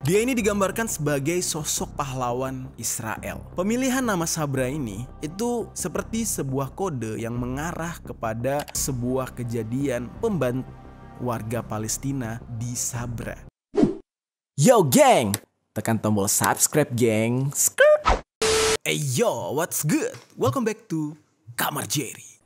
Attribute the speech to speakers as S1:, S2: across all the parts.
S1: Dia ini digambarkan sebagai sosok pahlawan Israel. Pemilihan nama Sabra ini itu seperti sebuah kode yang mengarah kepada sebuah kejadian pembantu warga Palestina di Sabra. Yo geng, tekan tombol subscribe geng. Hey yo, what's good? Welcome back to Kamar Jerry.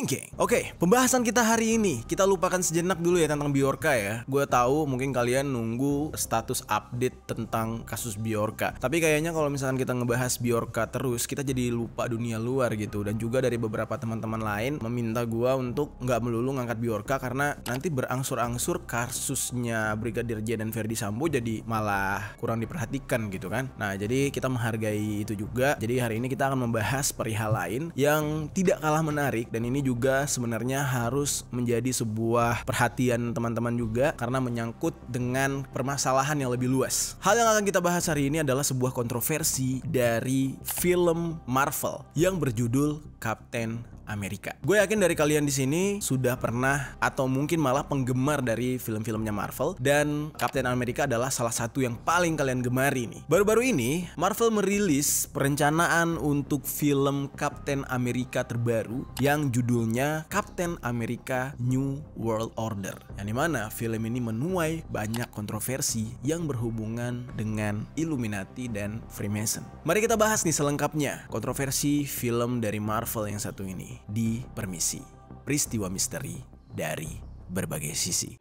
S1: Geng. Oke, pembahasan kita hari ini kita lupakan sejenak dulu ya tentang Bjorka ya. Gue tahu mungkin kalian nunggu status update tentang kasus Bjorka. Tapi kayaknya kalau misalkan kita ngebahas Bjorka terus, kita jadi lupa dunia luar gitu. Dan juga dari beberapa teman-teman lain meminta gue untuk nggak melulu ngangkat Bjorka karena nanti berangsur-angsur kasusnya Brigadir J dan Ferdy Sambo jadi malah kurang diperhatikan gitu kan. Nah, jadi kita menghargai itu juga. Jadi hari ini kita akan membahas perihal lain yang tidak kalah menarik, dan ini juga sebenarnya harus menjadi sebuah perhatian teman-teman juga karena menyangkut dengan permasalahan yang lebih luas. Hal yang akan kita bahas hari ini adalah sebuah kontroversi dari film Marvel yang berjudul Captain Amerika. Gue yakin dari kalian di sini sudah pernah atau mungkin malah penggemar dari film-filmnya Marvel, dan Captain Amerika adalah salah satu yang paling kalian gemari nih. Baru-baru ini Marvel merilis perencanaan untuk film Captain Amerika terbaru yang judulnya Captain America New World Order, yang dimana film ini menuai banyak kontroversi yang berhubungan dengan Illuminati dan Freemason. Mari kita bahas nih selengkapnya kontroversi film dari Marvel yang satu ini di Permisi, peristiwa misteri dari berbagai sisi.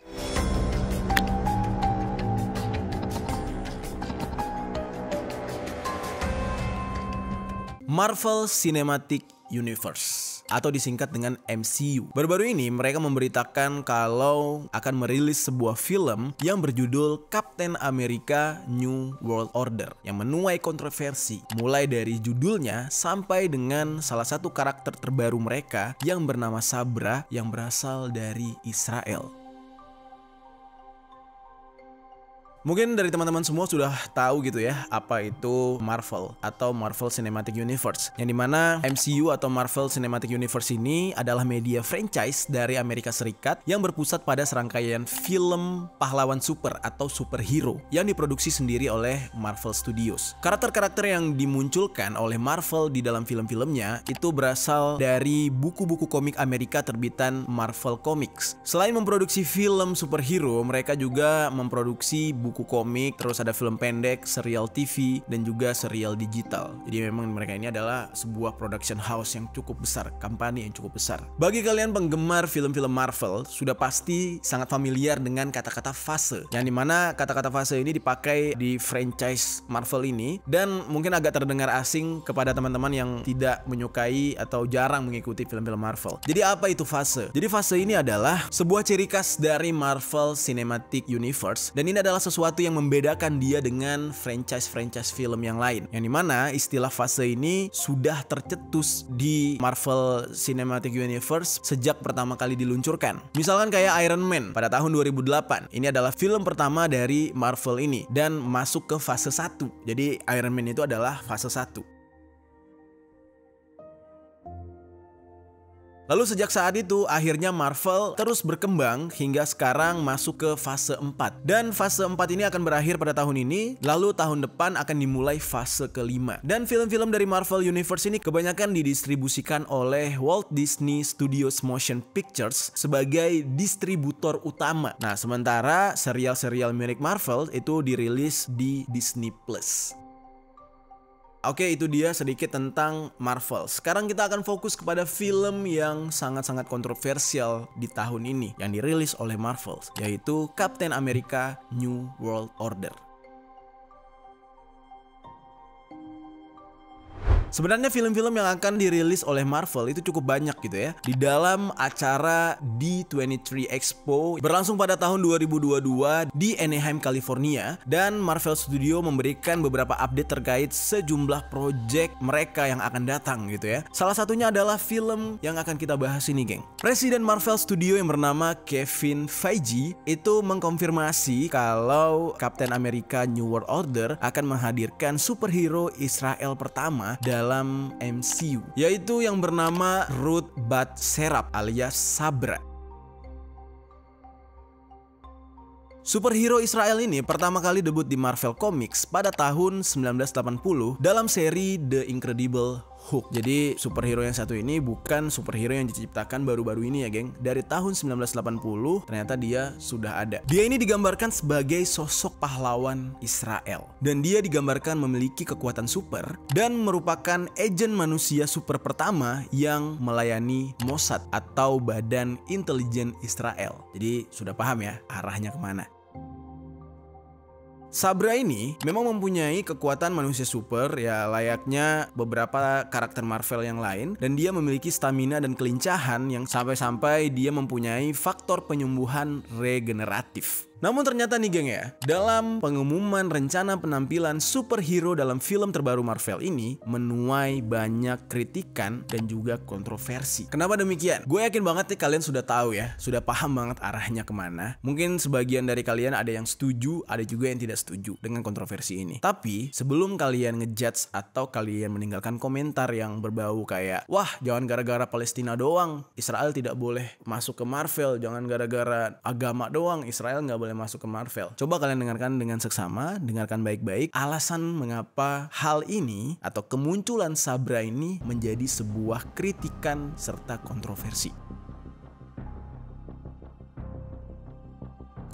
S1: Marvel Cinematic Universe atau disingkat dengan MCU. Baru-baru ini mereka memberitakan kalau akan merilis sebuah film yang berjudul Captain America New World Order yang menuai kontroversi, mulai dari judulnya sampai dengan salah satu karakter terbaru mereka yang bernama Sabra yang berasal dari Israel. Mungkin dari teman-teman semua sudah tahu gitu ya apa itu Marvel atau Marvel Cinematic Universe, yang dimana MCU atau Marvel Cinematic Universe ini adalah media franchise dari Amerika Serikat yang berpusat pada serangkaian film pahlawan super atau superhero yang diproduksi sendiri oleh Marvel Studios. Karakter-karakter yang dimunculkan oleh Marvel di dalam film-filmnya itu berasal dari buku-buku komik Amerika terbitan Marvel Comics. Selain memproduksi film superhero, mereka juga memproduksi buku komik, terus ada film pendek, serial TV, dan juga serial digital. Jadi memang mereka ini adalah sebuah production house yang cukup besar, company yang cukup besar. Bagi kalian penggemar film-film Marvel, sudah pasti sangat familiar dengan kata-kata fase, yang dimana kata-kata fase ini dipakai di franchise Marvel ini, dan mungkin agak terdengar asing kepada teman-teman yang tidak menyukai atau jarang mengikuti film-film Marvel. Jadi apa itu fase? Jadi fase ini adalah sebuah ciri khas dari Marvel Cinematic Universe, dan ini adalah sesuatu yang membedakan dia dengan franchise-franchise film yang lain, yang dimana istilah fase ini sudah tercetus di Marvel Cinematic Universe sejak pertama kali diluncurkan. Misalkan kayak Iron Man pada tahun 2008, ini adalah film pertama dari Marvel ini dan masuk ke fase 1. Jadi Iron Man itu adalah fase 1. Lalu sejak saat itu akhirnya Marvel terus berkembang hingga sekarang masuk ke fase 4. Dan fase 4 ini akan berakhir pada tahun ini, lalu tahun depan akan dimulai fase kelima. Dan film-film dari Marvel Universe ini kebanyakan didistribusikan oleh Walt Disney Studios Motion Pictures sebagai distributor utama. Nah, sementara serial-serial milik Marvel itu dirilis di Disney Plus. Oke, itu dia sedikit tentang Marvel. Sekarang kita akan fokus kepada film yang sangat-sangat kontroversial di tahun ini yang dirilis oleh Marvel, yaitu Captain America New World Order. Sebenarnya film-film yang akan dirilis oleh Marvel itu cukup banyak gitu ya. Di dalam acara D23 Expo berlangsung pada tahun 2022 di Anaheim, California, dan Marvel Studio memberikan beberapa update terkait sejumlah project mereka yang akan datang gitu ya. Salah satunya adalah film yang akan kita bahas ini, geng. Presiden Marvel Studio yang bernama Kevin Feige itu mengkonfirmasi kalau Captain America New World Order akan menghadirkan superhero Israel pertama dalam dalam MCU, yaitu yang bernama Ruth Bader Seraph alias Sabra. Superhero Israel ini pertama kali debut di Marvel Comics pada tahun 1980 dalam seri The Incredible Hulk. Jadi superhero yang satu ini bukan superhero yang diciptakan baru-baru ini ya geng. Dari tahun 1980 ternyata dia sudah ada. Dia ini digambarkan sebagai sosok pahlawan Israel. Dan dia digambarkan memiliki kekuatan super dan merupakan agen manusia super pertama yang melayani Mossad atau Badan Intelijen Israel. Jadi sudah paham ya arahnya kemana. Sabra ini memang mempunyai kekuatan manusia super ya layaknya beberapa karakter Marvel yang lain, dan dia memiliki stamina dan kelincahan yang sampai-sampai dia mempunyai faktor penyembuhan regeneratif. Namun ternyata nih geng ya, dalam pengumuman rencana penampilan superhero dalam film terbaru Marvel ini menuai banyak kritikan dan juga kontroversi. Kenapa demikian? Gue yakin banget nih kalian sudah tahu ya, sudah paham banget arahnya kemana. Mungkin sebagian dari kalian ada yang setuju, ada juga yang tidak setuju dengan kontroversi ini. Tapi sebelum kalian ngejudge atau kalian meninggalkan komentar yang berbau kayak, wah jangan gara-gara Palestina doang Israel tidak boleh masuk ke Marvel, jangan gara-gara agama doang Israel nggak boleh masuk ke Marvel. Coba kalian dengarkan dengan seksama, dengarkan baik-baik alasan mengapa hal ini atau kemunculan Sabra ini menjadi sebuah kritikan serta kontroversi.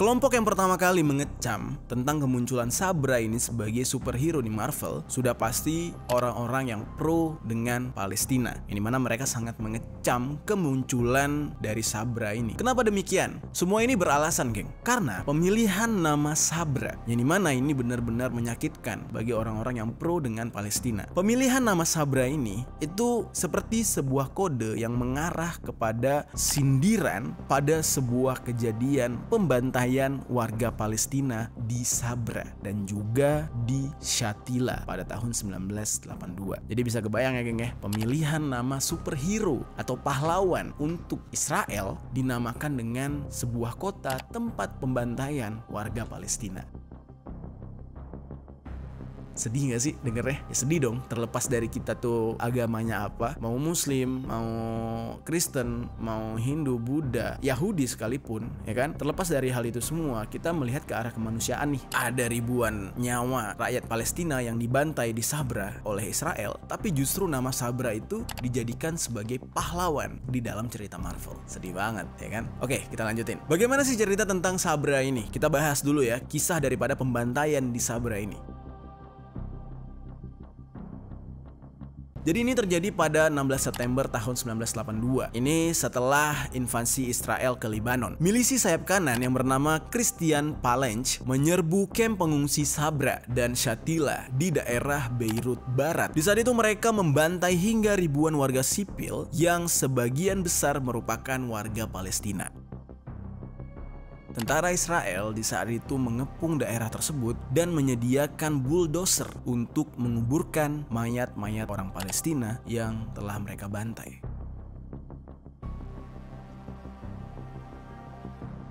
S1: Kelompok yang pertama kali mengecam tentang kemunculan Sabra ini sebagai superhero di Marvel sudah pasti orang-orang yang pro dengan Palestina. Ini mana mereka sangat mengecam kemunculan dari Sabra ini. Kenapa demikian? Semua ini beralasan, geng. Karena pemilihan nama Sabra, yang dimana ini benar-benar menyakitkan bagi orang-orang yang pro dengan Palestina. Pemilihan nama Sabra ini itu seperti sebuah kode yang mengarah kepada sindiran pada sebuah kejadian pembantaian warga Palestina di Sabra dan juga di Shatila pada tahun 1982. Jadi bisa kebayang ya geng ya, pemilihan nama superhero atau pahlawan untuk Israel dinamakan dengan sebuah kota tempat pembantaian warga Palestina. Sedih gak sih dengernya? Ya sedih dong, terlepas dari kita tuh agamanya apa, mau Muslim, mau Kristen, mau Hindu, Buddha, Yahudi sekalipun, ya kan? Terlepas dari hal itu semua, kita melihat ke arah kemanusiaan nih. Ada ribuan nyawa rakyat Palestina yang dibantai di Sabra oleh Israel, tapi justru nama Sabra itu dijadikan sebagai pahlawan di dalam cerita Marvel. Sedih banget, ya kan? Oke, kita lanjutin. Bagaimana sih cerita tentang Sabra ini? Kita bahas dulu ya, kisah daripada pembantaian di Sabra ini. Jadi ini terjadi pada 16 September tahun 1982. Ini setelah invasi Israel ke Lebanon. Milisi sayap kanan yang bernama Christian Phalange menyerbu kamp pengungsi Sabra dan Shatila di daerah Beirut Barat. Di saat itu mereka membantai hingga ribuan warga sipil yang sebagian besar merupakan warga Palestina. Tentara Israel di saat itu mengepung daerah tersebut dan menyediakan bulldozer untuk menguburkan mayat-mayat orang Palestina yang telah mereka bantai.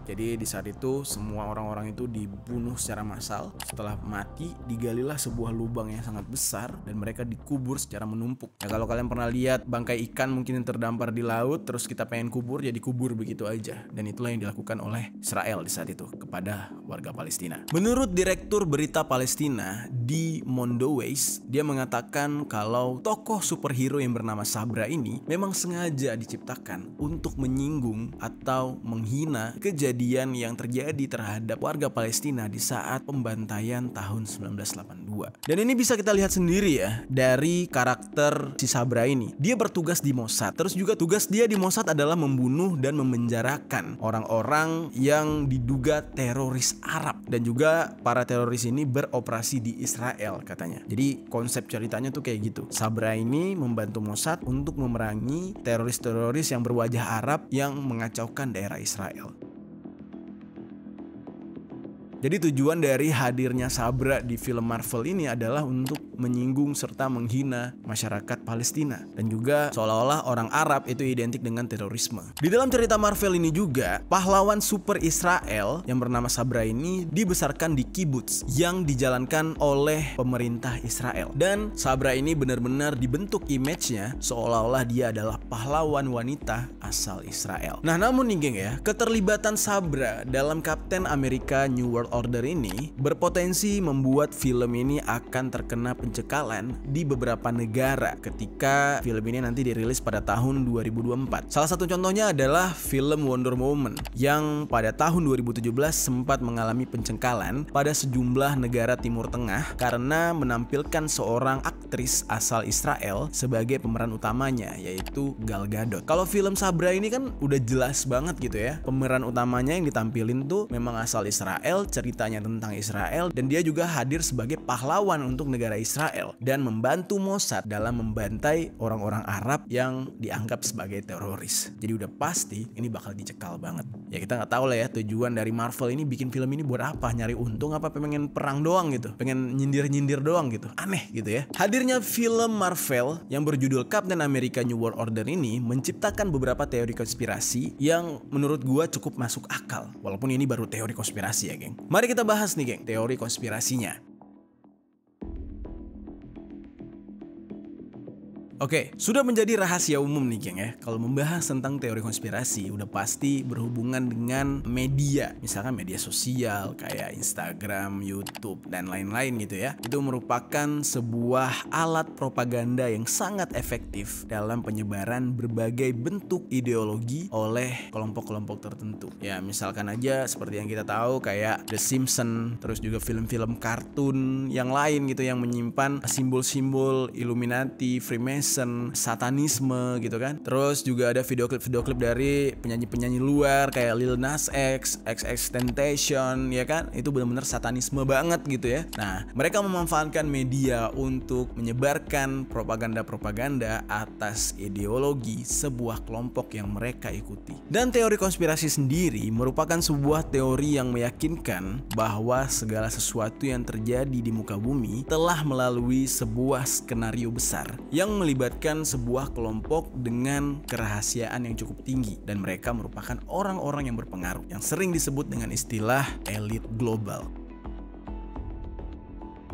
S1: Jadi di saat itu semua orang-orang itu dibunuh secara massal. Setelah mati digalilah sebuah lubang yang sangat besar dan mereka dikubur secara menumpuk. Ya kalau kalian pernah lihat bangkai ikan mungkin yang terdampar di laut, terus kita pengen kubur jadi kubur begitu aja. Dan itulah yang dilakukan oleh Israel di saat itu kepada warga Palestina. Menurut Direktur Berita Palestina di Mondoweiss, dia mengatakan kalau tokoh superhero yang bernama Sabra ini memang sengaja diciptakan untuk menyinggung atau menghina kejadian yang terjadi terhadap warga Palestina di saat pembantaian tahun 1982. Dan ini bisa kita lihat sendiri ya dari karakter si Sabra ini. Dia bertugas di Mossad. Terus juga tugas dia di Mossad adalah membunuh dan memenjarakan orang-orang yang diduga teroris Arab. Dan juga para teroris ini beroperasi di Israel katanya. Jadi konsep ceritanya tuh kayak gitu. Sabra ini membantu Mossad untuk memerangi teroris-teroris yang berwajah Arab yang mengacaukan daerah Israel. Jadi tujuan dari hadirnya Sabra di film Marvel ini adalah untuk menyinggung serta menghina masyarakat Palestina, dan juga seolah-olah orang Arab itu identik dengan terorisme. Di dalam cerita Marvel ini juga, pahlawan super Israel yang bernama Sabra ini dibesarkan di kibbutz yang dijalankan oleh pemerintah Israel, dan Sabra ini benar-benar dibentuk image-nya seolah-olah dia adalah pahlawan wanita asal Israel. Nah, namun nih geng ya, keterlibatan Sabra dalam Captain America New World Order ini berpotensi membuat film ini akan terkena pencekalan di beberapa negara ketika film ini nanti dirilis pada tahun 2024. Salah satu contohnya adalah film Wonder Woman yang pada tahun 2017 sempat mengalami pencekalan pada sejumlah negara Timur Tengah karena menampilkan seorang aktris asal Israel sebagai pemeran utamanya, yaitu Gal Gadot. Kalau film Sabra ini kan udah jelas banget gitu ya, pemeran utamanya yang ditampilin tuh memang asal Israel, ceritanya tentang Israel, dan dia juga hadir sebagai pahlawan untuk negara Israel dan membantu Mossad dalam membantai orang-orang Arab yang dianggap sebagai teroris. Jadi udah pasti ini bakal dicekal banget. Ya kita nggak tahu lah ya tujuan dari Marvel ini bikin film ini buat apa, nyari untung apa pengen perang doang gitu, pengen nyindir-nyindir doang gitu, aneh gitu ya. Hadirnya film Marvel yang berjudul Captain America New World Order ini menciptakan beberapa teori konspirasi yang menurut gua cukup masuk akal, walaupun ini baru teori konspirasi ya geng. Mari kita bahas nih geng, teori konspirasinya. Oke, sudah menjadi rahasia umum nih geng ya, kalau membahas tentang teori konspirasi udah pasti berhubungan dengan media, misalkan media sosial kayak Instagram, YouTube, dan lain-lain gitu ya. Itu merupakan sebuah alat propaganda yang sangat efektif dalam penyebaran berbagai bentuk ideologi oleh kelompok-kelompok tertentu. Ya misalkan aja seperti yang kita tahu kayak The Simpsons, terus juga film-film kartun yang lain gitu yang menyimpan simbol-simbol Illuminati, Freemason, satanisme gitu kan. Terus juga ada video-klip dari penyanyi-penyanyi luar kayak Lil Nas X, XXXTentacion ya kan. Itu benar-benar satanisme banget gitu ya. Nah, mereka memanfaatkan media untuk menyebarkan propaganda-propaganda atas ideologi sebuah kelompok yang mereka ikuti. Dan teori konspirasi sendiri merupakan sebuah teori yang meyakinkan bahwa segala sesuatu yang terjadi di muka bumi telah melalui sebuah skenario besar yang melibatkan sebuah kelompok dengan kerahasiaan yang cukup tinggi, dan mereka merupakan orang-orang yang berpengaruh yang sering disebut dengan istilah elit global.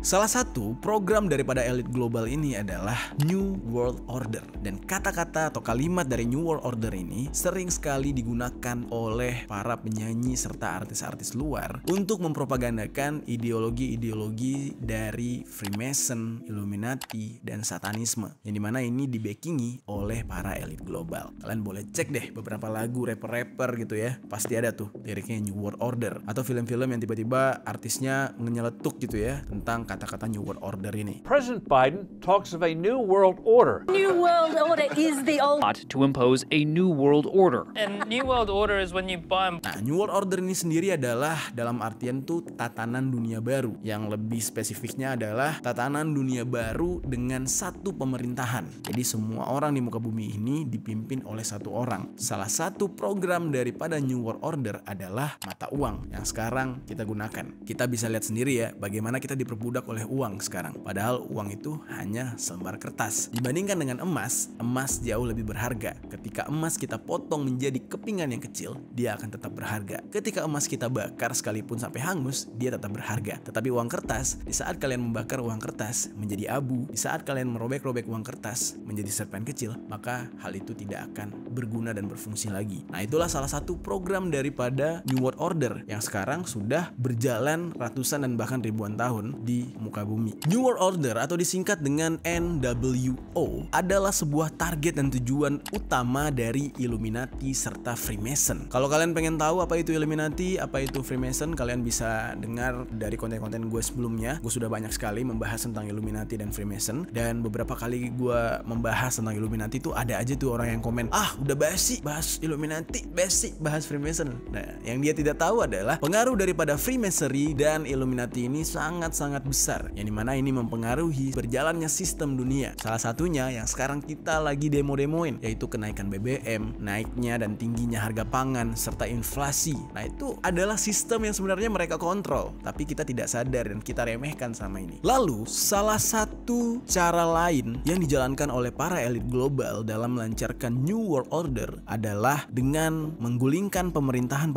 S1: Salah satu program daripada elit global ini adalah New World Order, dan kata-kata atau kalimat dari New World Order ini sering sekali digunakan oleh para penyanyi serta artis-artis luar untuk mempropagandakan ideologi-ideologi dari Freemason, Illuminati, dan satanisme, yang dimana ini dibackingi oleh para elit global. Kalian boleh cek deh beberapa lagu rapper-rapper gitu ya, pasti ada tuh liriknya New World Order, atau film-film yang tiba-tiba artisnya nyeletuk gitu ya tentang kata-kata New World Order ini.
S2: President Biden talks of a new world order.
S3: New world order is the old.
S2: To impose a new world order.
S4: And New World Order is when you buy.
S1: Nah, New World Order ini sendiri adalah dalam artian tuh tatanan dunia baru. Yang lebih spesifiknya adalah tatanan dunia baru dengan satu pemerintahan. Jadi semua orang di muka bumi ini dipimpin oleh satu orang. Salah satu program daripada New World Order adalah mata uang yang sekarang kita gunakan. Kita bisa lihat sendiri ya bagaimana kita diperbudak oleh uang sekarang. Padahal uang itu hanya selembar kertas. Dibandingkan dengan emas, emas jauh lebih berharga. Ketika emas kita potong menjadi kepingan yang kecil, dia akan tetap berharga. Ketika emas kita bakar sekalipun sampai hangus, dia tetap berharga. Tetapi uang kertas, di saat kalian membakar uang kertas menjadi abu, di saat kalian merobek-robek uang kertas menjadi serpen kecil, maka hal itu tidak akan berguna dan berfungsi lagi. Nah, itulah salah satu program daripada New World Order yang sekarang sudah berjalan ratusan dan bahkan ribuan tahun di muka bumi. New World Order atau disingkat dengan NWO adalah sebuah target dan tujuan utama dari Illuminati serta Freemason. Kalau kalian pengen tahu apa itu Illuminati, apa itu Freemason, kalian bisa dengar dari konten-konten gue sebelumnya. Gue sudah banyak sekali membahas tentang Illuminati dan Freemason, dan beberapa kali gue membahas tentang Illuminati tuh ada aja tuh orang yang komen, ah udah basi bahas Illuminati, basi bahas Freemason. Nah, yang dia tidak tahu adalah pengaruh daripada Freemasonry dan Illuminati ini sangat-sangat besar besar, yang dimana ini mempengaruhi berjalannya sistem dunia. Salah satunya yang sekarang kita lagi demo-demoin, yaitu kenaikan BBM, naiknya dan tingginya harga pangan, serta inflasi. Nah, itu adalah sistem yang sebenarnya mereka kontrol, tapi kita tidak sadar dan kita remehkan sama ini. Lalu, salah satu cara lain yang dijalankan oleh para elit global dalam melancarkan New World Order adalah dengan menggulingkan pemerintahan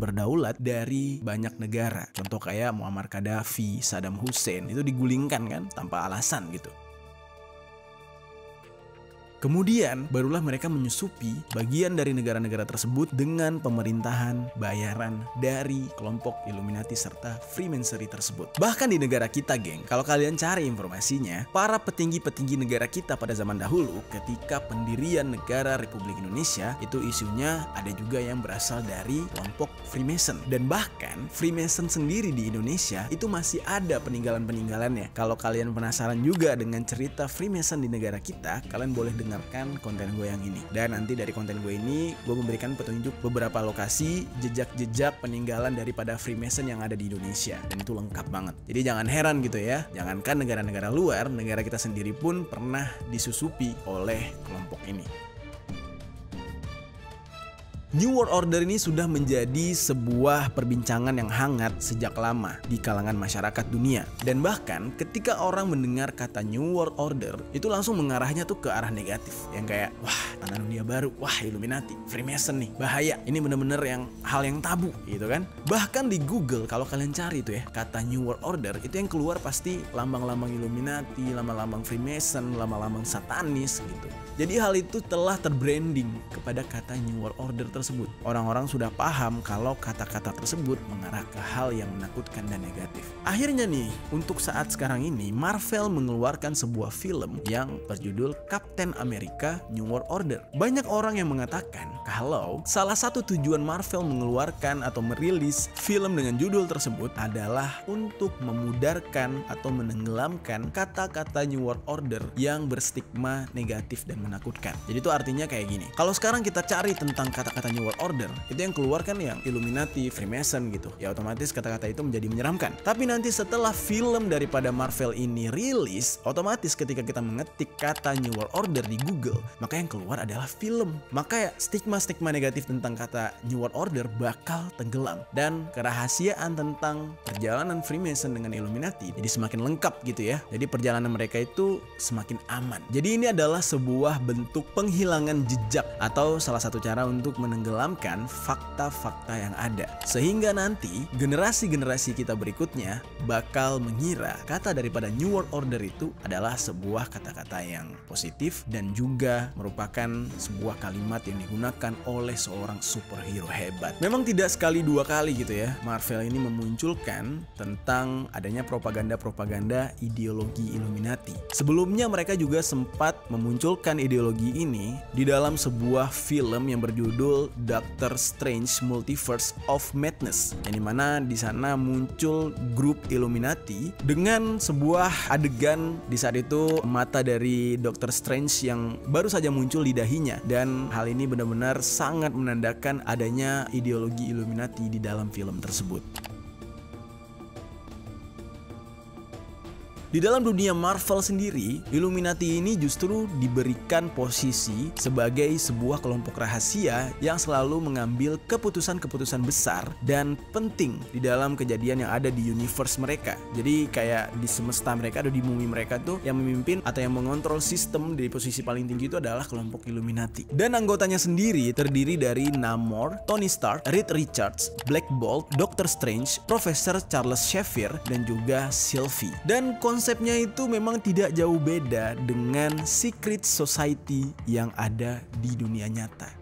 S1: berdaulat dari banyak negara. Contoh kayak Muammar Gaddafi, Saddam Hussein, itu digulingkan kan tanpa alasan gitu. Kemudian barulah mereka menyusupi bagian dari negara-negara tersebut dengan pemerintahan bayaran dari kelompok Illuminati serta Freemasonry tersebut. Bahkan di negara kita, geng, kalau kalian cari informasinya, para petinggi-petinggi negara kita pada zaman dahulu ketika pendirian negara Republik Indonesia, itu isunya ada juga yang berasal dari kelompok Freemason. Dan bahkan Freemason sendiri di Indonesia itu masih ada peninggalan-peninggalannya. Kalau kalian penasaran juga dengan cerita Freemason di negara kita, kalian boleh dengarkan konten gue yang ini. Dan nanti dari konten gue ini gue memberikan petunjuk beberapa lokasi jejak-jejak peninggalan daripada Freemason yang ada di Indonesia, dan itu lengkap banget. Jadi jangan heran gitu ya, jangankan negara-negara luar, negara kita sendiri pun pernah disusupi oleh kelompok ini. New World Order ini sudah menjadi sebuah perbincangan yang hangat sejak lama di kalangan masyarakat dunia. Dan bahkan ketika orang mendengar kata New World Order, itu langsung mengarahnya tuh ke arah negatif. Yang kayak, wah, tanda dunia baru, wah, Illuminati, Freemason nih, bahaya. Ini bener-bener hal yang tabu gitu kan. Bahkan di Google kalau kalian cari tuh ya, kata New World Order, itu yang keluar pasti lambang-lambang Illuminati, lambang-lambang Freemason, lambang-lambang satanis gitu. Jadi hal itu telah terbranding kepada kata New World Order tersebut. Orang-orang sudah paham kalau kata-kata tersebut mengarah ke hal yang menakutkan dan negatif. Akhirnya nih, untuk saat sekarang ini, Marvel mengeluarkan sebuah film yang berjudul Captain America New World Order. Banyak orang yang mengatakan kalau salah satu tujuan Marvel mengeluarkan atau merilis film dengan judul tersebut adalah untuk memudarkan atau menenggelamkan kata-kata New World Order yang berstigma negatif dan menakutkan. Jadi itu artinya kayak gini. Kalau sekarang kita cari tentang kata-kata New World Order, itu yang keluar kan yang Illuminati, Freemason gitu. Ya otomatis kata-kata itu menjadi menyeramkan. Tapi nanti setelah film daripada Marvel ini rilis, otomatis ketika kita mengetik kata New World Order di Google, maka yang keluar adalah film. Maka ya stigma-stigma negatif tentang kata New World Order bakal tenggelam. Dan kerahasiaan tentang perjalanan Freemason dengan Illuminati jadi semakin lengkap gitu ya. Jadi perjalanan mereka itu semakin aman. Jadi ini adalah sebuah bentuk penghilangan jejak atau salah satu cara untuk menenggelamkan fakta-fakta yang ada, sehingga nanti generasi-generasi kita berikutnya bakal mengira kata daripada New World Order itu adalah sebuah kata-kata yang positif dan juga merupakan sebuah kalimat yang digunakan oleh seorang superhero hebat. Memang tidak sekali dua kali gitu ya, Marvel ini memunculkan tentang adanya propaganda-propaganda ideologi Illuminati. Sebelumnya mereka juga sempat memunculkan ideologi ini di dalam sebuah film yang berjudul Doctor Strange Multiverse of Madness, yang dimana di sana muncul grup Illuminati dengan sebuah adegan di saat itu mata dari Doctor Strange yang baru saja muncul di dahinya, dan hal ini benar-benar sangat menandakan adanya ideologi Illuminati di dalam film tersebut. Di dalam dunia Marvel sendiri, Illuminati ini justru diberikan posisi sebagai sebuah kelompok rahasia yang selalu mengambil keputusan-keputusan besar dan penting di dalam kejadian yang ada di universe mereka. Jadi kayak di semesta mereka atau di bumi mereka tuh yang memimpin atau yang mengontrol sistem di posisi paling tinggi itu adalah kelompok Illuminati. Dan anggotanya sendiri terdiri dari Namor, Tony Stark, Reed Richards, Black Bolt, Doctor Strange, Profesor Charles Xavier, dan juga Sylvie. Dan konsepnya itu memang tidak jauh beda dengan secret society yang ada di dunia nyata.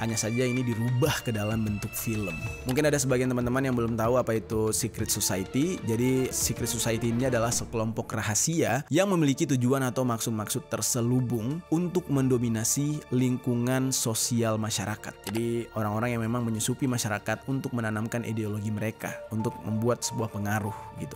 S1: Hanya saja ini dirubah ke dalam bentuk film. Mungkin ada sebagian teman-teman yang belum tahu apa itu Secret Society. Jadi Secret Society ini adalah sekelompok rahasia yang memiliki tujuan atau maksud-maksud terselubung untuk mendominasi lingkungan sosial masyarakat. Jadi orang-orang yang memang menyusupi masyarakat untuk menanamkan ideologi mereka, untuk membuat sebuah pengaruh gitu.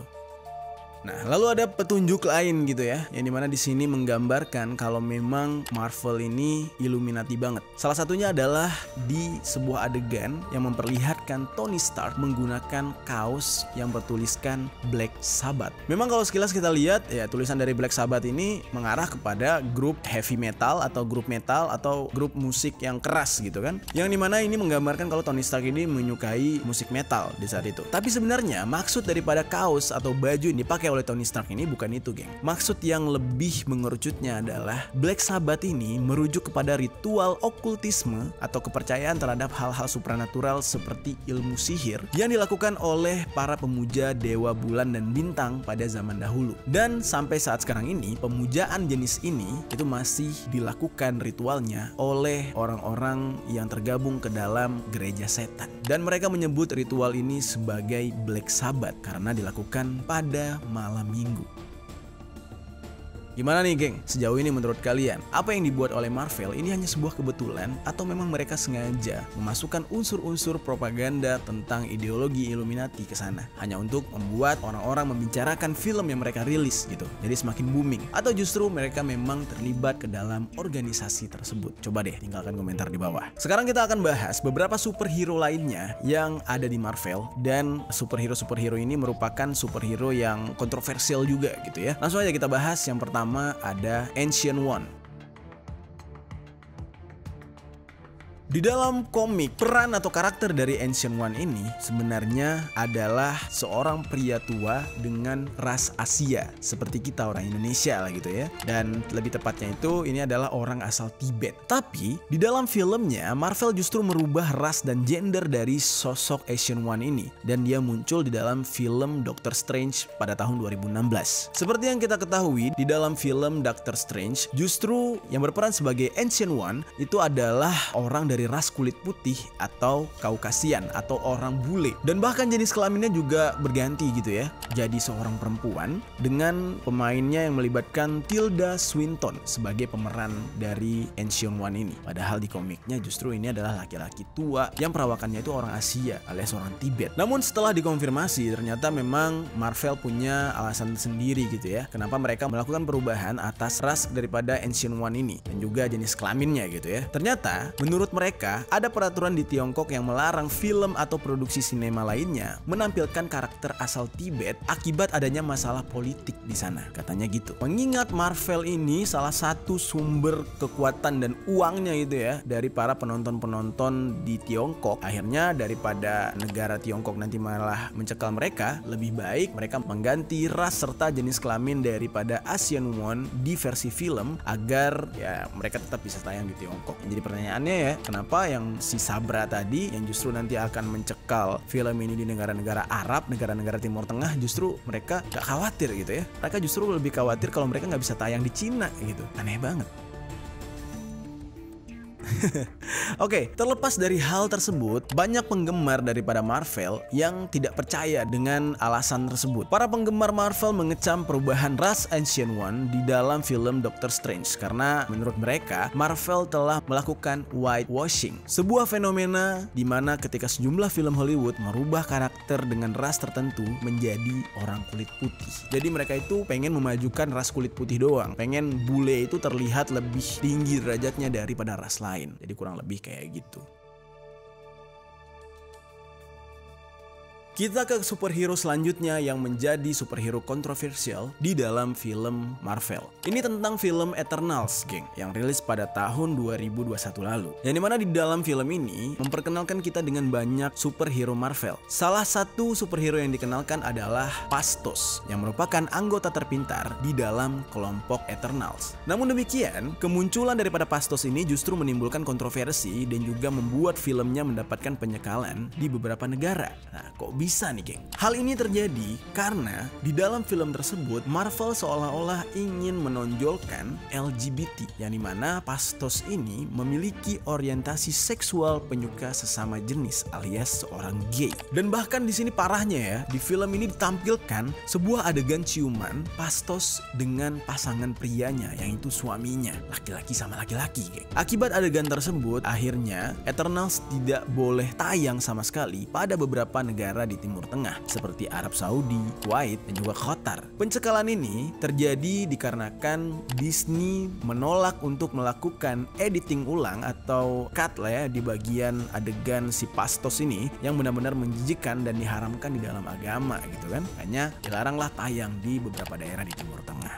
S1: Nah, lalu ada petunjuk lain gitu ya, yang dimana di sini menggambarkan kalau memang Marvel ini Illuminati banget. Salah satunya adalah di sebuah adegan yang memperlihatkan Tony Stark menggunakan kaos yang bertuliskan Black Sabbath. Memang kalau sekilas kita lihat ya, tulisan dari Black Sabbath ini mengarah kepada grup heavy metal atau grup metal atau grup musik yang keras gitu kan. Yang dimana ini menggambarkan kalau Tony Stark ini menyukai musik metal di saat itu. Tapi sebenarnya maksud daripada kaos atau baju yang dipakai oleh Tony Stark ini bukan itu, geng. Maksud yang lebih mengerucutnya adalah Black Sabbath ini merujuk kepada ritual okultisme atau kepercayaan terhadap hal-hal supranatural seperti ilmu sihir yang dilakukan oleh para pemuja dewa bulan dan bintang pada zaman dahulu. Dan sampai saat sekarang ini, pemujaan jenis ini itu masih dilakukan ritualnya oleh orang-orang yang tergabung ke dalam gereja setan. Dan mereka menyebut ritual ini sebagai Black Sabbath karena dilakukan pada malam minggu. Gimana nih geng, sejauh ini menurut kalian, apa yang dibuat oleh Marvel ini hanya sebuah kebetulan atau memang mereka sengaja memasukkan unsur-unsur propaganda tentang ideologi Illuminati ke sana hanya untuk membuat orang-orang membicarakan film yang mereka rilis gitu, jadi semakin booming, atau justru mereka memang terlibat ke dalam organisasi tersebut? Coba deh tinggalkan komentar di bawah. Sekarang kita akan bahas beberapa superhero lainnya yang ada di Marvel, dan superhero ini merupakan superhero yang kontroversial juga gitu ya. Langsung aja kita bahas. Yang pertama ada Ancient One. Di dalam komik, peran atau karakter dari Ancient One ini sebenarnya adalah seorang pria tua dengan ras Asia seperti kita orang Indonesia lah gitu ya. Dan lebih tepatnya itu ini adalah orang asal Tibet. Tapi di dalam filmnya Marvel justru merubah ras dan gender dari sosok Ancient One ini, dan dia muncul di dalam film Doctor Strange pada tahun 2016. Seperti yang kita ketahui, di dalam film Doctor Strange justru yang berperan sebagai Ancient One itu adalah orang dari ras kulit putih atau Kaukasian atau orang bule, dan bahkan jenis kelaminnya juga berganti gitu ya, jadi seorang perempuan, dengan pemainnya yang melibatkan Tilda Swinton sebagai pemeran dari Ancient One ini. Padahal di komiknya justru ini adalah laki-laki tua yang perawakannya itu orang Asia alias orang Tibet. Namun setelah dikonfirmasi ternyata memang Marvel punya alasan sendiri gitu ya, kenapa mereka melakukan perubahan atas ras daripada Ancient One ini dan juga jenis kelaminnya gitu ya. Ternyata menurut mereka ada peraturan di Tiongkok yang melarang film atau produksi sinema lainnya menampilkan karakter asal Tibet akibat adanya masalah politik di sana, katanya gitu. Mengingat Marvel ini salah satu sumber kekuatan dan uangnya itu ya dari para penonton-penonton di Tiongkok, akhirnya daripada negara Tiongkok nanti malah mencekal mereka, lebih baik mereka mengganti ras serta jenis kelamin daripada Asian One di versi film agar ya mereka tetap bisa tayang di Tiongkok. Jadi pertanyaannya ya, kenapa yang si Sabra tadi yang justru nanti akan mencekal film ini di negara-negara Arab, negara-negara Timur Tengah, justru mereka gak khawatir gitu ya. Mereka justru lebih khawatir kalau mereka gak bisa tayang di Cina gitu. Aneh banget. Oke, terlepas dari hal tersebut, banyak penggemar daripada Marvel yang tidak percaya dengan alasan tersebut. Para penggemar Marvel mengecam perubahan ras Ancient One di dalam film Doctor Strange karena menurut mereka Marvel telah melakukan whitewashing, sebuah fenomena di mana ketika sejumlah film Hollywood merubah karakter dengan ras tertentu menjadi orang kulit putih. Jadi mereka itu pengen memajukan ras kulit putih doang, pengen bule itu terlihat lebih tinggi derajatnya daripada ras lain. Jadi kurang lebih kayak gitu. Kita ke superhero selanjutnya yang menjadi superhero kontroversial di dalam film Marvel. Ini tentang film Eternals, geng, yang rilis pada tahun 2021 lalu. Yang dimana di dalam film ini memperkenalkan kita dengan banyak superhero Marvel. Salah satu superhero yang dikenalkan adalah Phastos, yang merupakan anggota terpintar di dalam kelompok Eternals. Namun demikian, kemunculan daripada Phastos ini justru menimbulkan kontroversi dan juga membuat filmnya mendapatkan penyekalan di beberapa negara. Nah, kok bisa nih geng? Hal ini terjadi karena di dalam film tersebut Marvel seolah-olah ingin menonjolkan LGBT, yang dimana Phastos ini memiliki orientasi seksual penyuka sesama jenis alias seorang gay. Dan bahkan di sini parahnya ya, di film ini ditampilkan sebuah adegan ciuman Phastos dengan pasangan prianya, yang itu suaminya, laki-laki sama laki-laki geng. Akibat adegan tersebut akhirnya Eternals tidak boleh tayang sama sekali pada beberapa negara di Timur Tengah seperti Arab Saudi, Kuwait, dan juga Qatar. Pencekalan ini terjadi dikarenakan Disney menolak untuk melakukan editing ulang atau cut lah ya di bagian adegan si Pastos ini yang benar-benar menjijikan dan diharamkan di dalam agama gitu kan. Hanya dilaranglah tayang di beberapa daerah di Timur Tengah.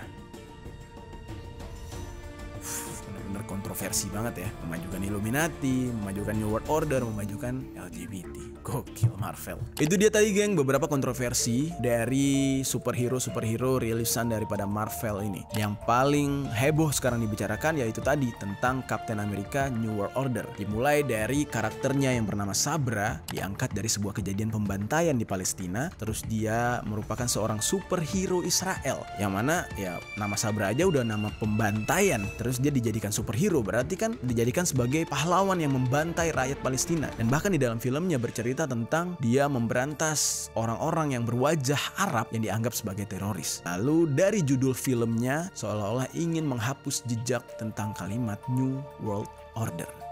S1: Benar-benar kontroversi banget ya, memajukan Illuminati, memajukan New World Order, memajukan LGBT. Gokil Marvel. Itu dia tadi geng beberapa kontroversi dari superhero rilisan daripada Marvel ini. Yang paling heboh sekarang dibicarakan yaitu tadi tentang Captain America New World Order. Dimulai dari karakternya yang bernama Sabra, diangkat dari sebuah kejadian pembantaian di Palestina. Terus dia merupakan seorang superhero Israel, yang mana ya nama Sabra aja udah nama pembantaian. Terus dia dijadikan superhero, berarti kan dijadikan sebagai pahlawan yang membantai rakyat Palestina. Dan bahkan di dalam filmnya bercerita tentang dia memberantas orang-orang yang berwajah Arab yang dianggap sebagai teroris. Lalu dari judul filmnya seolah-olah ingin menghapus jejak tentang kalimat New World Order.